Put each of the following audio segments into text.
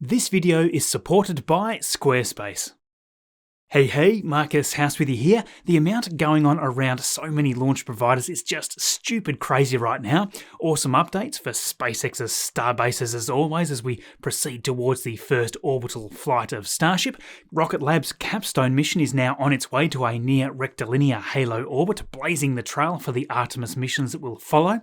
This video is supported by Squarespace. Hey, Marcus House with you here. The amount going on around so many launch providers is just stupid crazy right now. Awesome updates for SpaceX's Starbases as always as we proceed towards the first orbital flight of Starship. Rocket Lab's CAPSTONE mission is now on its way to a near rectilinear halo orbit, blazing the trail for the Artemis missions that will follow.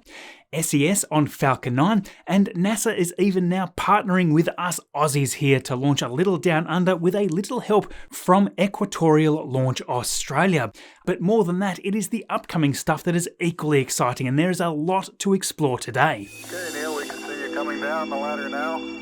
SES on Falcon 9, and NASA is even now partnering with us Aussies here to launch a little down under with a little help from Equatorial Launch Australia. But more than that, it is the upcoming stuff that is equally exciting, and there is a lot to explore today. Okay, Neil, we can see you coming down the ladder now.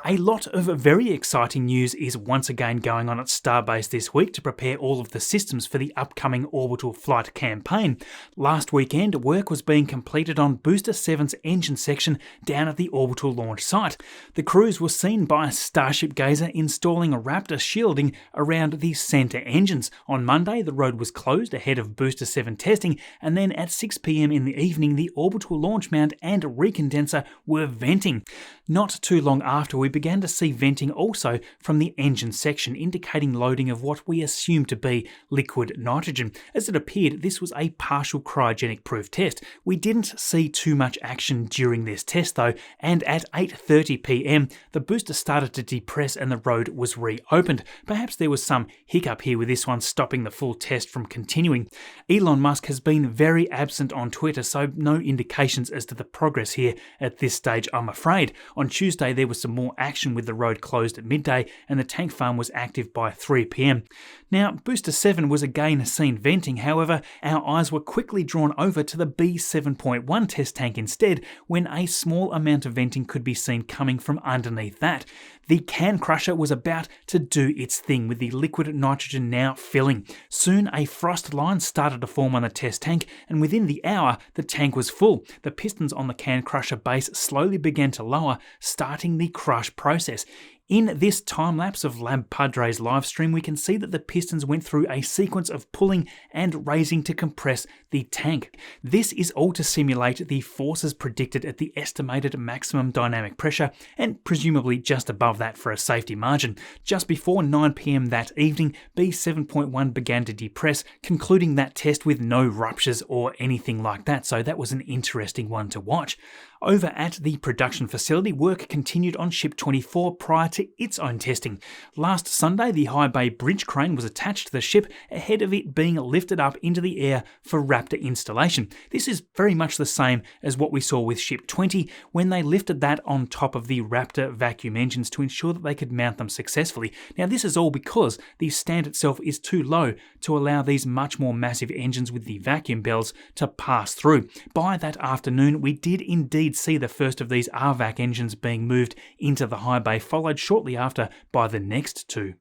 A lot of very exciting news is once again going on at Starbase this week to prepare all of the systems for the upcoming orbital flight campaign. Last weekend, work was being completed on Booster 7's engine section down at the orbital launch site. The crews were seen by a Starship gazer installing a Raptor shielding around the centre engines. On Monday, the road was closed ahead of Booster 7 testing, and then at 6 PM in the evening, the orbital launch mount and recondenser were venting. Not too long after, we began to see venting also from the engine section, indicating loading of what we assume to be liquid nitrogen. As it appeared, this was a partial cryogenic proof test. We didn't see too much action during this test though, and at 8:30 PM, the booster started to depress and the road was reopened. Perhaps there was some hiccup here with this one stopping the full test from continuing. Elon Musk has been very absent on Twitter, so no indications as to the progress here at this stage, I'm afraid. On Tuesday, there was some more action with the road closed at midday and the tank farm was active by 3 PM. Now, Booster 7 was again seen venting, however, our eyes were quickly drawn over to the B7.1 test tank instead, when a small amount of venting could be seen coming from underneath that. The can crusher was about to do its thing with the liquid nitrogen now filling. Soon a frost line started to form on the test tank, and within the hour the tank was full. The pistons on the can crusher base slowly began to lower, starting the crush process. In this time-lapse of Lab Padre's livestream, we can see that the pistons went through a sequence of pulling and raising to compress the tank. This is all to simulate the forces predicted at the estimated maximum dynamic pressure, and presumably just above that for a safety margin. Just before 9 PM that evening, B7.1 began to depress, concluding that test with no ruptures or anything like that, so that was an interesting one to watch. Over at the production facility, work continued on Ship 24 prior to its own testing. Last Sunday, the high bay bridge crane was attached to the ship ahead of it being lifted up into the air for Raptor installation. This is very much the same as what we saw with Ship 20 when they lifted that on top of the Raptor vacuum engines to ensure that they could mount them successfully. Now, this is all because the stand itself is too low to allow these much more massive engines with the vacuum bells to pass through. By that afternoon, we did indeed see the first of these RVAC engines being moved into the high bay, followed shortly after by the next two.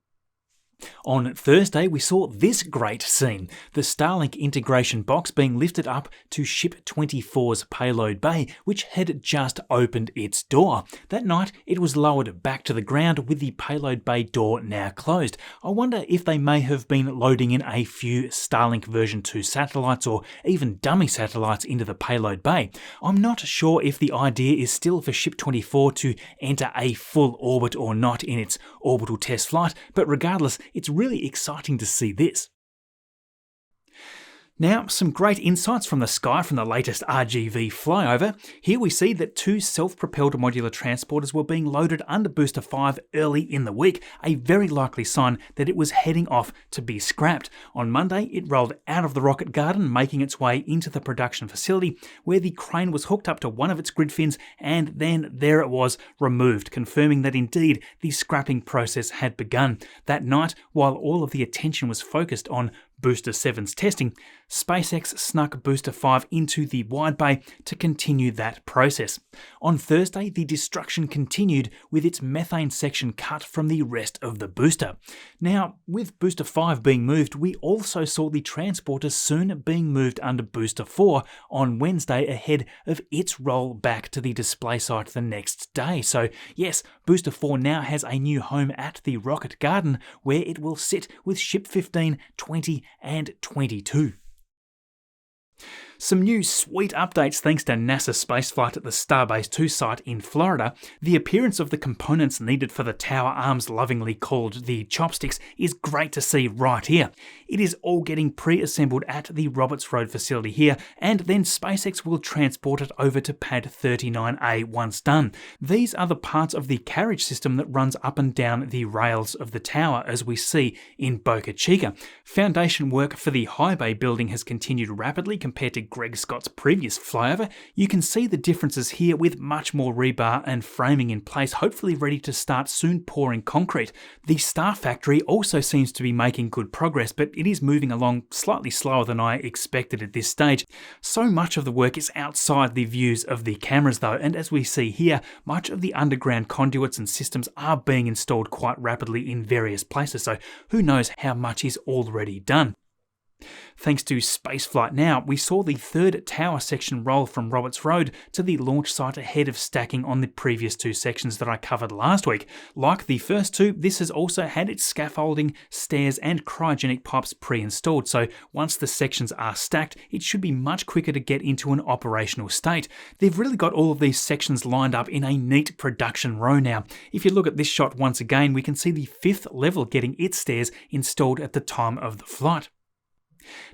On Thursday, we saw this great scene, the Starlink integration box being lifted up to Ship 24's payload bay, which had just opened its door. That night, it was lowered back to the ground with the payload bay door now closed. I wonder if they may have been loading in a few Starlink version 2 satellites or even dummy satellites into the payload bay. I'm not sure if the idea is still for Ship 24 to enter a full orbit or not in its orbital test flight, but regardless, it's really exciting to see this. Now, some great insights from the sky from the latest RGV flyover. Here we see that 2 self-propelled modular transporters were being loaded under Booster 5 early in the week, a very likely sign that it was heading off to be scrapped. On Monday, it rolled out of the rocket garden, making its way into the production facility, where the crane was hooked up to one of its grid fins, and then there it was, removed, confirming that indeed the scrapping process had begun. That night, while all of the attention was focused on Booster 7's testing, SpaceX snuck Booster 5 into the wide bay to continue that process. On Thursday, the destruction continued with its methane section cut from the rest of the booster. Now, with Booster 5 being moved, we also saw the transporters soon being moved under Booster 4 on Wednesday ahead of its roll back to the display site the next day. So yes, Booster 4 now has a new home at the rocket garden where it will sit with Ship 15, 20 and 22. Some new sweet updates thanks to NASA spaceflight at the Starbase-2 site in Florida. The appearance of the components needed for the tower arms, lovingly called the chopsticks, is great to see right here. It is all getting pre-assembled at the Roberts Road facility here, and then SpaceX will transport it over to Pad 39A once done. These are the parts of the carriage system that runs up and down the rails of the tower, as we see in Boca Chica. Foundation work for the high bay building has continued rapidly compared to Greg Scott's previous flyover. You can see the differences here with much more rebar and framing in place, hopefully ready to start soon pouring concrete. The Star Factory also seems to be making good progress, but it is moving along slightly slower than I expected at this stage. So much of the work is outside the views of the cameras though, and as we see here, much of the underground conduits and systems are being installed quite rapidly in various places, so who knows how much is already done. Thanks to Spaceflight Now, we saw the third tower section roll from Roberts Road to the launch site ahead of stacking on the previous two sections that I covered last week. Like the first two, this has also had its scaffolding, stairs and cryogenic pipes pre-installed, so once the sections are stacked, it should be much quicker to get into an operational state. They've really got all of these sections lined up in a neat production row now. If you look at this shot once again, we can see the fifth level getting its stairs installed at the time of the flight.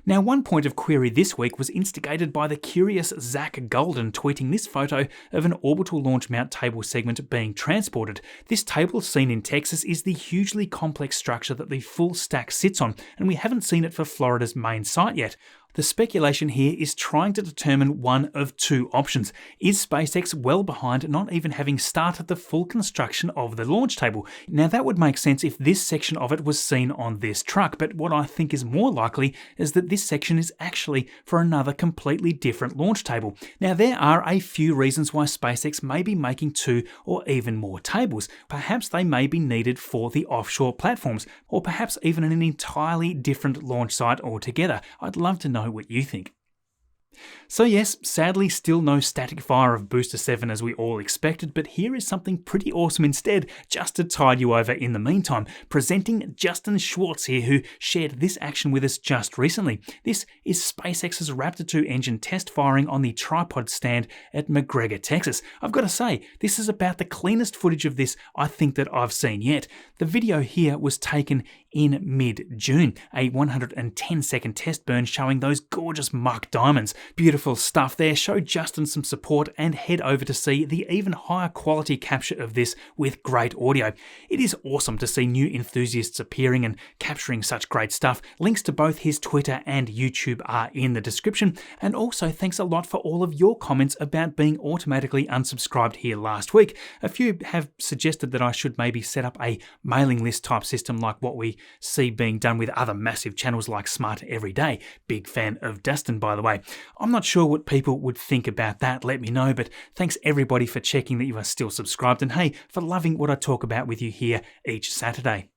Now, one point of query this week was instigated by the curious Zach Golden tweeting this photo of an orbital launch mount table segment being transported. This table, seen in Texas, is the hugely complex structure that the full stack sits on, and we haven't seen it for Florida's main site yet. The speculation here is trying to determine one of two options. Is SpaceX well behind not even having started the full construction of the launch table? Now that would make sense if this section of it was seen on this truck, but what I think is more likely is that this section is actually for another completely different launch table. Now there are a few reasons why SpaceX may be making two or even more tables. Perhaps they may be needed for the offshore platforms, or perhaps even an entirely different launch site altogether. I'd love to know what you think. So yes, sadly still no static fire of Booster 7 as we all expected, but here is something pretty awesome instead, just to tide you over in the meantime. Presenting Justin Schwartz here, who shared this action with us just recently. This is SpaceX's Raptor 2 engine test firing on the tripod stand at McGregor, Texas. I've got to say, this is about the cleanest footage of this I think that I've seen yet. The video here was taken in mid-June, a 110-second test burn showing those gorgeous muck diamonds. Beautiful stuff there. Show Justin some support and head over to see the even higher quality capture of this with great audio. It is awesome to see new enthusiasts appearing and capturing such great stuff. Links to both his Twitter and YouTube are in the description, and also thanks a lot for all of your comments about being automatically unsubscribed here last week. A few have suggested that I should maybe set up a mailing list type system like what we see being done with other massive channels like Smart Everyday. Big fan of Dustin, by the way. I'm not sure what people would think about that, let me know, but thanks everybody for checking that you are still subscribed, and hey, for loving what I talk about with you here each Saturday.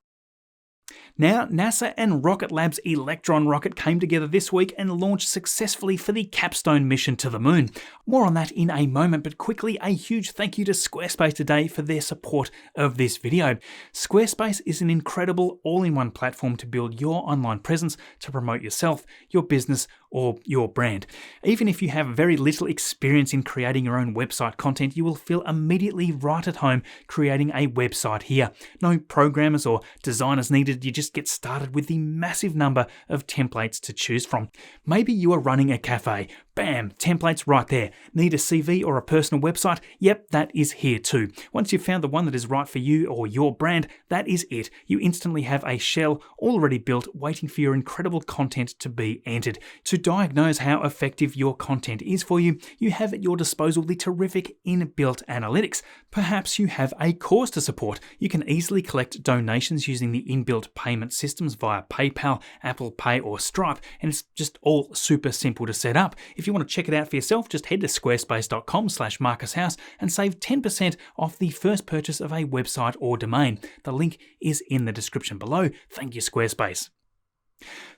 Now, NASA and Rocket Lab's Electron rocket came together this week and launched successfully for the CAPSTONE mission to the moon. More on that in a moment, but quickly, a huge thank you to Squarespace today for their support of this video. Squarespace is an incredible all-in-one platform to build your online presence to promote yourself, your business, or your brand. Even if you have very little experience in creating your own website content, you will feel immediately right at home creating a website here. No programmers or designers needed, you just get started with the massive number of templates to choose from. Maybe you are running a cafe. Bam, templates right there. Need a CV or a personal website? Yep, that is here too. Once you've found the one that is right for you or your brand, that is it. You instantly have a shell already built waiting for your incredible content to be entered. To diagnose how effective your content is for you, you have at your disposal the terrific inbuilt analytics. Perhaps you have a cause to support. You can easily collect donations using the inbuilt payment systems via PayPal, Apple Pay or Stripe, and it's just all super simple to set up. If you want to check it out for yourself, just head to squarespace.com/MarcusHouse and save 10% off the first purchase of a website or domain. The link is in the description below. Thank you, Squarespace.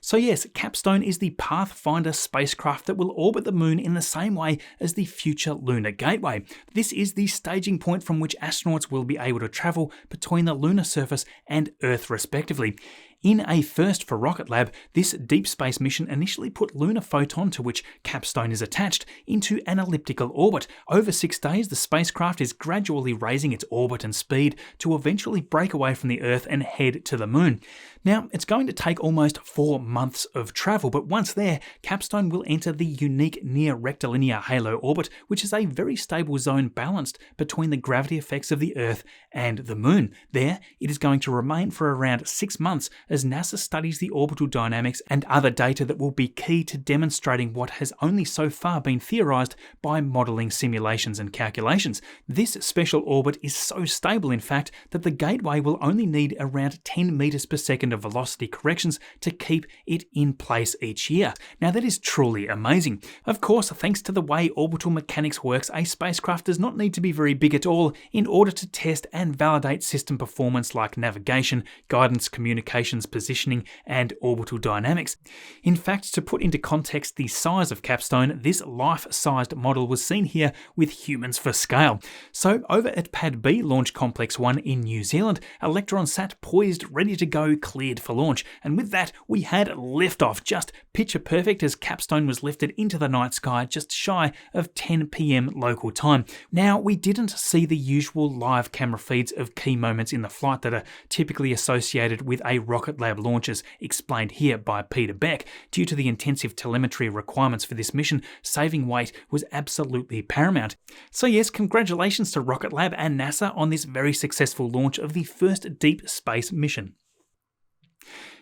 So yes, CAPSTONE is the Pathfinder spacecraft that will orbit the moon in the same way as the future Lunar Gateway. This is the staging point from which astronauts will be able to travel between the lunar surface and Earth respectively. In a first for Rocket Lab, this deep space mission initially put lunar Photon, to which CAPSTONE is attached, into an elliptical orbit. Over 6 days, the spacecraft is gradually raising its orbit and speed to eventually break away from the Earth and head to the Moon. Now, it's going to take almost 4 months of travel, but once there, CAPSTONE will enter the unique near rectilinear halo orbit, which is a very stable zone balanced between the gravity effects of the Earth and the Moon. There, it is going to remain for around 6 months as NASA studies the orbital dynamics and other data that will be key to demonstrating what has only so far been theorized by modeling simulations and calculations. This special orbit is so stable, in fact, that the Gateway will only need around 10 meters per second of velocity corrections to keep it in place each year. Now, that is truly amazing. Of course, thanks to the way orbital mechanics works, a spacecraft does not need to be very big at all in order to test and validate system performance like navigation, guidance, communications, positioning, and orbital dynamics. In fact, to put into context the size of CAPSTONE, this life-sized model was seen here with humans for scale. So, over at Pad B Launch Complex 1 in New Zealand, Electron sat poised, ready to go, cleared for launch, and with that, we had liftoff, just picture perfect as CAPSTONE was lifted into the night sky just shy of 10 p.m. local time. Now, we didn't see the usual live camera feeds of key moments in the flight that are typically associated with a Rocket Lab launches, explained here by Peter Beck. Due to the intensive telemetry requirements for this mission, saving weight was absolutely paramount. So yes, congratulations to Rocket Lab and NASA on this very successful launch of the first deep space mission.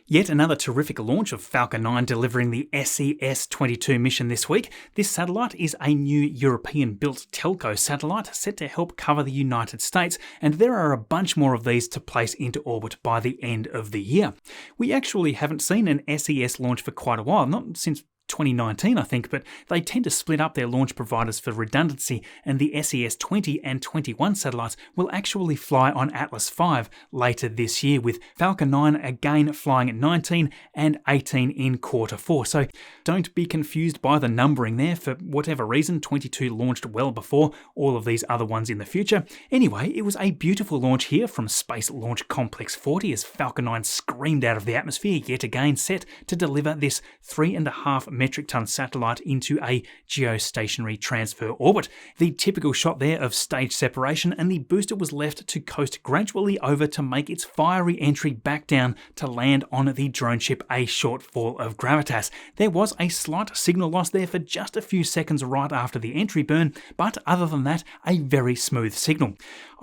Yet another terrific launch of Falcon 9 delivering the SES-22 mission this week. This satellite is a new European-built telco satellite set to help cover the United States, and there are a bunch more of these to place into orbit by the end of the year. We actually haven't seen an SES launch for quite a while, not since 2019, I think, but they tend to split up their launch providers for redundancy, and the SES-20 and 21 satellites will actually fly on Atlas V later this year, with Falcon 9 again flying at 19 and 18 in Q4. So don't be confused by the numbering there. For whatever reason, 22 launched well before all of these other ones in the future. Anyway, it was a beautiful launch here from Space Launch Complex 40 as Falcon 9 screamed out of the atmosphere, yet again set to deliver this 3.5 metric ton satellite into a geostationary transfer orbit. The typical shot there of stage separation, and the booster was left to coast gradually over to make its fiery entry back down to land on the drone ship a short fall of gravitas. There was a slight signal loss there for just a few seconds right after the entry burn, but other than that, a very smooth signal.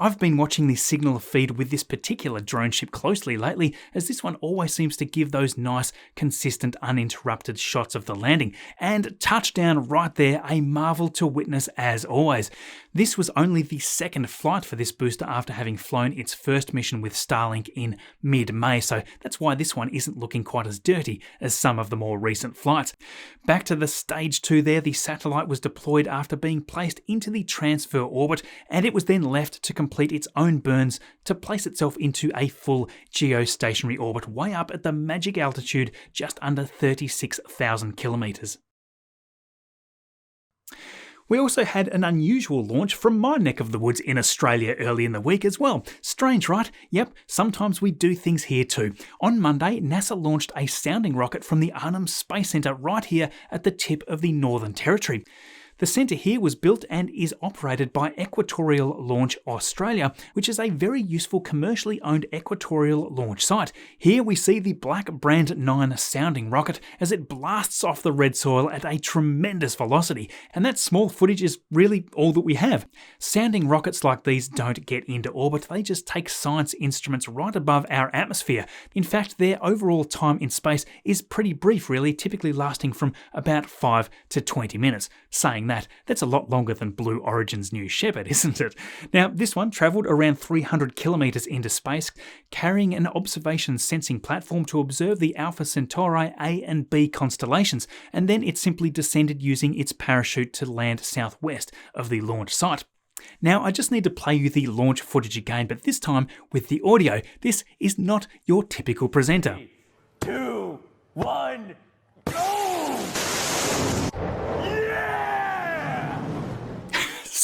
I've been watching the signal feed with this particular drone ship closely lately, as this one always seems to give those nice, consistent, uninterrupted shots of the landing. And touchdown right there, a marvel to witness as always. This was only the second flight for this booster after having flown its first mission with Starlink in mid-May, so that's why this one isn't looking quite as dirty as some of the more recent flights. Back to the stage 2 there, the satellite was deployed after being placed into the transfer orbit, and it was then left to complete its own burns to place itself into a full geostationary orbit way up at the magic altitude just under 36,000 kilometers. We also had an unusual launch from my neck of the woods in Australia early in the week as well. Strange, right? Yep, sometimes we do things here too. On Monday, NASA launched a sounding rocket from the Artemis Space Centre right here at the tip of the Northern Territory. The centre here was built and is operated by Equatorial Launch Australia, which is a very useful commercially owned equatorial launch site. Here we see the Black Brand 9 sounding rocket as it blasts off the red soil at a tremendous velocity, and that small footage is really all that we have. Sounding rockets like these don't get into orbit, they just take science instruments right above our atmosphere. In fact, their overall time in space is pretty brief really, typically lasting from about 5 to 20 minutes. Saying that's a lot longer than Blue Origin's New Shepard, isn't it? Now, this one travelled around 300 kilometres into space, carrying an observation sensing platform to observe the Alpha Centauri A and B constellations, and then it simply descended using its parachute to land southwest of the launch site. Now, I just need to play you the launch footage again, but this time with the audio. This is not your typical presenter. 3, 2, 1, go!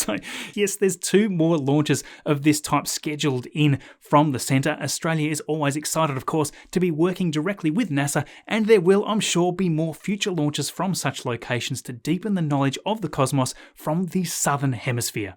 So yes, there's 2 more launches of this type scheduled in from the centre. Australia is always excited, of course, to be working directly with NASA, and there will, I'm sure, be more future launches from such locations to deepen the knowledge of the cosmos from the southern hemisphere.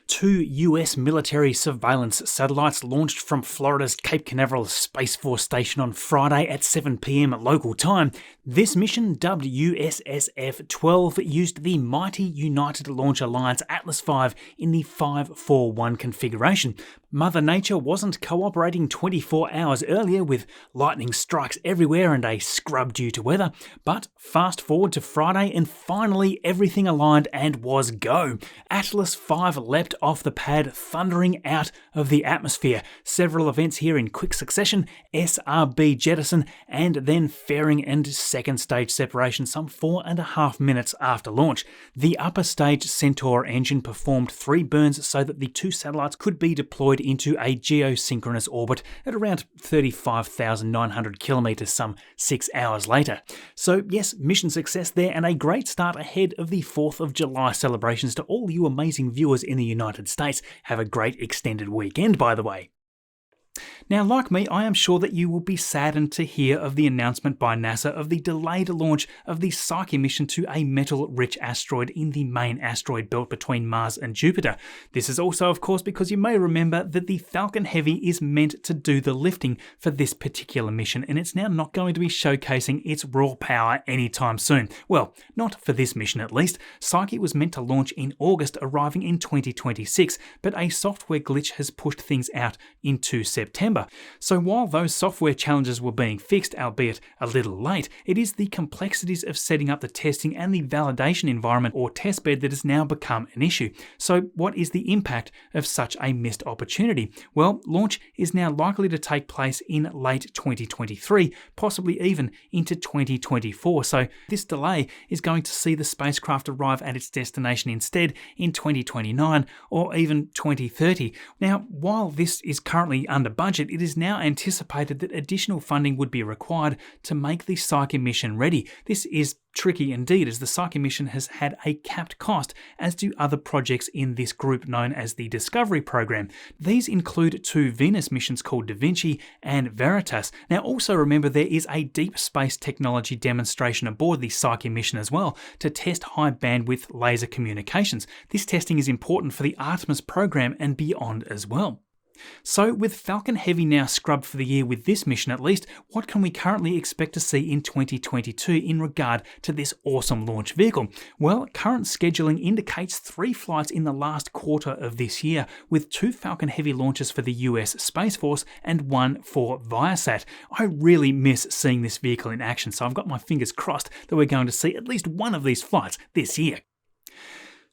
2 US military surveillance satellites launched from Florida's Cape Canaveral Space Force Station on Friday at 7 p.m. local time. This mission, dubbed USSF-12, used the mighty United Launch Alliance Atlas V in the 541 configuration. Mother Nature wasn't cooperating 24 hours earlier with lightning strikes everywhere and a scrub due to weather, but fast forward to Friday and finally everything aligned and was go. Atlas V leapt off the pad, thundering out of the atmosphere. Several events here in quick succession: SRB jettison and then fairing and second stage separation some 4.5 minutes after launch. The upper stage Centaur engine performed 3 burns so that the 2 satellites could be deployed into a geosynchronous orbit at around 35,900 kilometres some 6 hours later. So yes, mission success there and a great start ahead of the 4th of July celebrations to all you amazing viewers in the United States. Have a great extended weekend, by the way. Now, like me, I am sure that you will be saddened to hear of the announcement by NASA of the delayed launch of the Psyche mission to a metal-rich asteroid in the main asteroid belt between Mars and Jupiter. This is also, of course, because you may remember that the Falcon Heavy is meant to do the lifting for this particular mission, and it's now not going to be showcasing its raw power anytime soon. Well, not for this mission at least. Psyche was meant to launch in August, arriving in 2026, but a software glitch has pushed things out into September. So while those software challenges were being fixed, albeit a little late, it is the complexities of setting up the testing and the validation environment or testbed that has now become an issue. So what is the impact of such a missed opportunity? Well, launch is now likely to take place in late 2023, possibly even into 2024. So this delay is going to see the spacecraft arrive at its destination instead in 2029 or even 2030. Now, while this is currently under budget, it is now anticipated that additional funding would be required to make the Psyche mission ready. This is tricky indeed, as the Psyche mission has had a capped cost, as do other projects in this group known as the Discovery Program. These include 2 Venus missions called Da Vinci and Veritas. Now also remember there is a deep space technology demonstration aboard the Psyche mission as well to test high bandwidth laser communications. This testing is important for the Artemis program and beyond as well. So with Falcon Heavy now scrubbed for the year with this mission at least, what can we currently expect to see in 2022 in regard to this awesome launch vehicle? Well, current scheduling indicates 3 flights in the last quarter of this year, with 2 Falcon Heavy launches for the US Space Force and 1 for Viasat. I really miss seeing this vehicle in action, so I've got my fingers crossed that we're going to see at least one of these flights this year.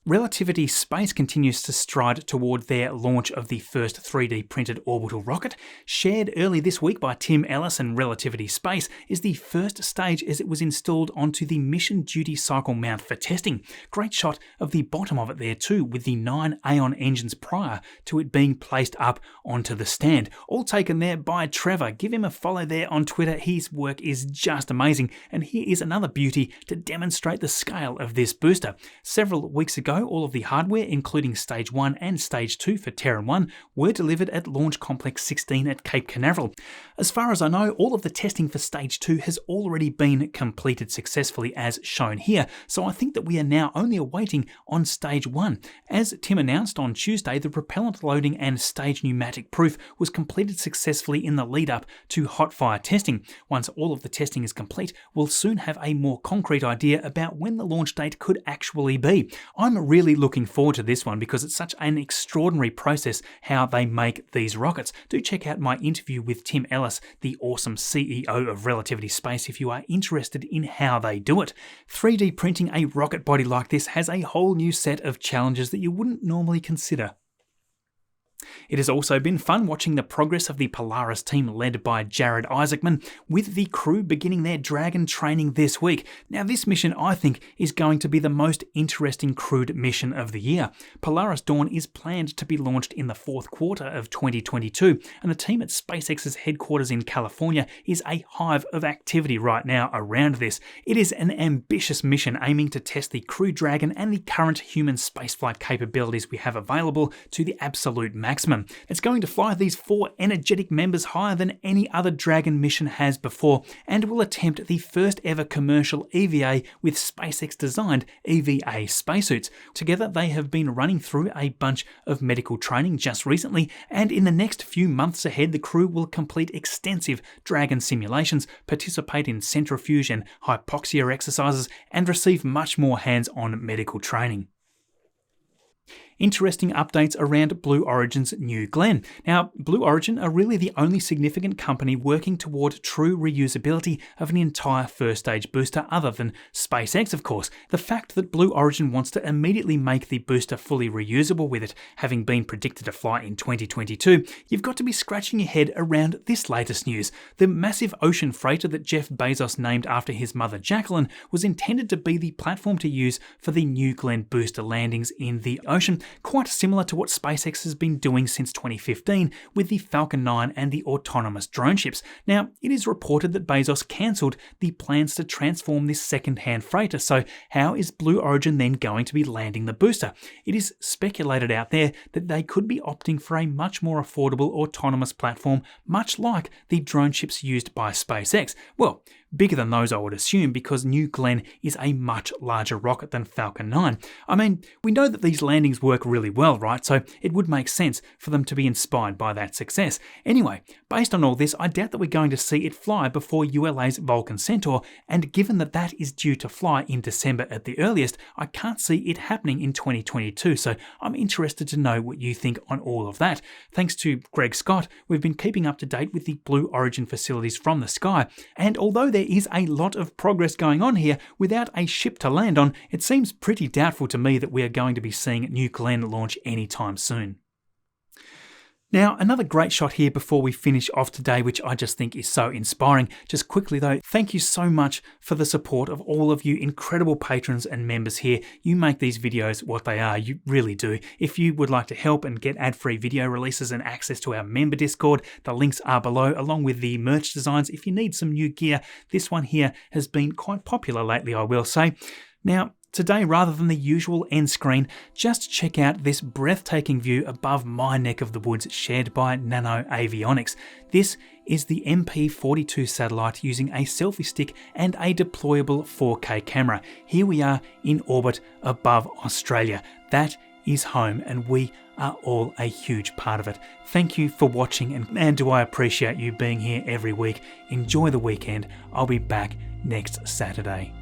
Relativity Space continues to stride toward their launch of the first 3D printed orbital rocket. Shared early this week by Tim Ellis and Relativity Space is the first stage as it was installed onto the mission duty cycle mount for testing. Great shot of the bottom of it there too, with the 9 Aeon engines prior to it being placed up onto the stand. All taken there by Trevor. Give him a follow there on Twitter. His work is just amazing, and here is another beauty to demonstrate the scale of this booster. Several weeks ago, all of the hardware, including Stage 1 and Stage 2 for Terran 1, were delivered at Launch Complex 16 at Cape Canaveral. As far as I know, all of the testing for Stage 2 has already been completed successfully as shown here, so I think that we are now only awaiting on Stage 1. As Tim announced on Tuesday, the propellant loading and stage pneumatic proof was completed successfully in the lead up to hot fire testing. Once all of the testing is complete, we'll soon have a more concrete idea about when the launch date could actually be. I'm really looking forward to this one because it's such an extraordinary process how they make these rockets. Do check out my interview with Tim Ellis, the awesome CEO of Relativity Space, if you are interested in how they do it. 3D printing a rocket body like this has a whole new set of challenges that you wouldn't normally consider. It has also been fun watching the progress of the Polaris team led by Jared Isaacman, with the crew beginning their Dragon training this week. Now this mission, I think, is going to be the most interesting crewed mission of the year. Polaris Dawn is planned to be launched in the fourth quarter of 2022, and the team at SpaceX's headquarters in California is a hive of activity right now around this. It is an ambitious mission aiming to test the Crew Dragon and the current human spaceflight capabilities we have available to the absolute maximum. It's going to fly these 4 energetic members higher than any other Dragon mission has before, and will attempt the first ever commercial EVA with SpaceX designed EVA spacesuits. Together they have been running through a bunch of medical training just recently, and in the next few months ahead the crew will complete extensive Dragon simulations, participate in centrifuge and hypoxia exercises, and receive much more hands-on medical training. Interesting updates around Blue Origin's New Glenn. Now, Blue Origin are really the only significant company working toward true reusability of an entire first stage booster other than SpaceX, of course. The fact that Blue Origin wants to immediately make the booster fully reusable, with it having been predicted to fly in 2022, you've got to be scratching your head around this latest news. The massive ocean freighter that Jeff Bezos named after his mother Jacqueline was intended to be the platform to use for the New Glenn booster landings in the ocean, quite similar to what SpaceX has been doing since 2015 with the Falcon 9 and the autonomous drone ships. Now, it is reported that Bezos cancelled the plans to transform this second-hand freighter, so how is Blue Origin then going to be landing the booster? It is speculated out there that they could be opting for a much more affordable autonomous platform, much like the drone ships used by SpaceX. Well, bigger than those, I would assume, because New Glenn is a much larger rocket than Falcon 9. I mean, we know that these landings work really well, right? So it would make sense for them to be inspired by that success. Anyway, based on all this, I doubt that we're going to see it fly before ULA's Vulcan Centaur, and given that that is due to fly in December at the earliest, I can't see it happening in 2022, so I'm interested to know what you think on all of that. Thanks to Greg Scott, we've been keeping up to date with the Blue Origin facilities from the sky, and although there is a lot of progress going on here, without a ship to land on, it seems pretty doubtful to me that we are going to be seeing New Glenn launch anytime soon. Now, another great shot here before we finish off today, which I just think is so inspiring. Just quickly though, thank you so much for the support of all of you incredible patrons and members here. You make these videos what they are, you really do. If you would like to help and get ad-free video releases and access to our member Discord, the links are below, along with the merch designs. If you need some new gear, this one here has been quite popular lately, I will say. Now, today, rather than the usual end screen, just check out this breathtaking view above my neck of the woods shared by Nano Avionics. This is the MP42 satellite using a selfie stick and a deployable 4K camera. Here we are in orbit above Australia. That is home, and we are all a huge part of it. Thank you for watching, and man, do I appreciate you being here every week. Enjoy the weekend. I'll be back next Saturday.